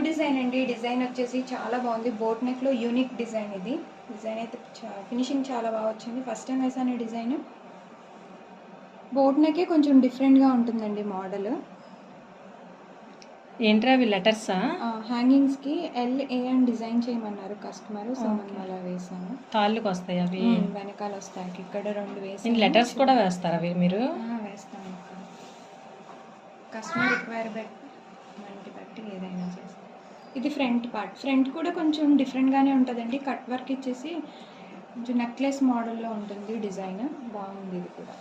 Design అండి. Design వచ్చేసి చాలా బాగుంది. బోట్ నెక్లో యూనిక్ డిజైన్ ఇది. డిజైన్ అయితే ఫినిషింగ్ చాలా బాగా వచ్చింది. ఫస్ట్ టైం వేసాను ఈ డిజైన్. బోట్ నెక్కే కొంచెం డిఫరెంట్గా ఉంటుందండి మోడల్. ఏంట్రా అవి లెటర్సా? హ్యాంగింగ్స్కి LA అని డిజైన్ చేయమన్నారు కస్టమర్. సో మనం అలా వేసాము. తాళ్ళుకి వస్తాయి అవి, వెనకాల వస్తాయి. ఇక్కడ 2 వేసి లెటర్స్ కూడా వేస్తారు అవి మీరు? వేస్తాము. కస్టమర్ రిక్వైర్మెంట్ బట్టి ఏదైనా చేస్తాం. ఇది ఫ్రంట్ పార్ట్. ఫ్రంట్ కూడా కొంచెం డిఫరెంట్గానే ఉంటుందండి. కట్ వర్క్ ఇచ్చేసి కొంచెం నెక్లెస్ మోడల్లో ఉంటుంది డిజైన్. బాగుంది ఇది కూడా.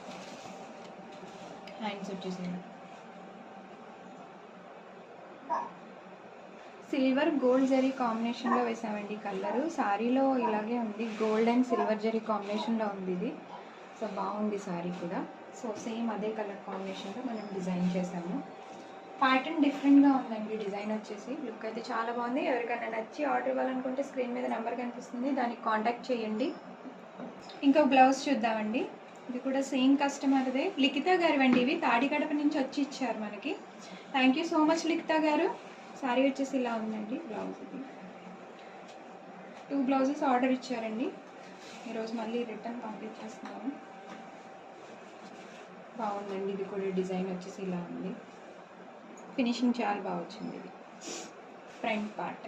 హ్యాండ్స్ వచ్చేసి సిల్వర్ గోల్డ్ జరీ కాంబినేషన్లో వేసామండి కలరు. శారీలో ఇలాగే ఉంది, గోల్డ్ అండ్ సిల్వర్ జరీ కాంబినేషన్లో ఉంది ఇది. సో బాగుంది శారీ కూడా. సో సేమ్ అదే కలర్ కాంబినేషన్లో మనం డిజైన్ చేసాము. ప్యాటర్న్ డిఫరెంట్గా ఉందండి. డిజైన్ వచ్చేసి లుక్ అయితే చాలా బాగుంది. ఎవరికైనా నచ్చి ఆర్డర్ ఇవ్వాలనుకుంటే స్క్రీన్ మీద నెంబర్ కనిపిస్తుంది, దానికి కాంటాక్ట్ చేయండి. ఇంకో బ్లౌజ్ చూద్దామండి. ఇది కూడా సేమ్ కస్టమర్దే, లిఖిత గారు అండి. ఇవి తాడిగడప నుంచి వచ్చి ఇచ్చారు మనకి. థ్యాంక్ యూ సో మచ్ లిఖిత గారు. శారీ వచ్చేసి ఇలా ఉందండి. బ్లౌజ్ ఇది 2 బ్లౌజెస్ ఆర్డర్ ఇచ్చారండి. ఈరోజు మళ్ళీ రిటర్న్ కంప్లీట్ చేస్తున్నాము. బాగుందండి. ఇది కూడా డిజైన్ వచ్చేసి ఇలా ఉంది. ఫినిషింగ్ చాలా బాగా వచ్చింది. ఇది ఫ్రంట్ పార్ట్.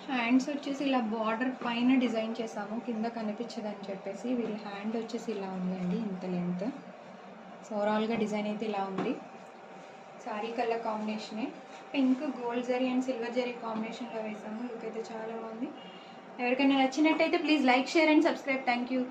హ్యాండ్స్ వచ్చేసి ఇలా బార్డర్ పైన డిజైన్ చేసాము, కింద కనిపించదని చెప్పేసి. వీళ్ళ హ్యాండ్ వచ్చేసి ఇలా ఉందండి, ఇంత లెంత్. సో ఓవరాల్గా డిజైన్ అయితే ఇలా ఉంది. శారీ కలర్ కాంబినేషనే pink, gold zari and silver zari కాంబినేషన్లో వేసాము. లుక్ అయితే చాలా బాగుంది. ఎవరికైనా నచ్చినట్టయితే please like, share and subscribe. Thank you.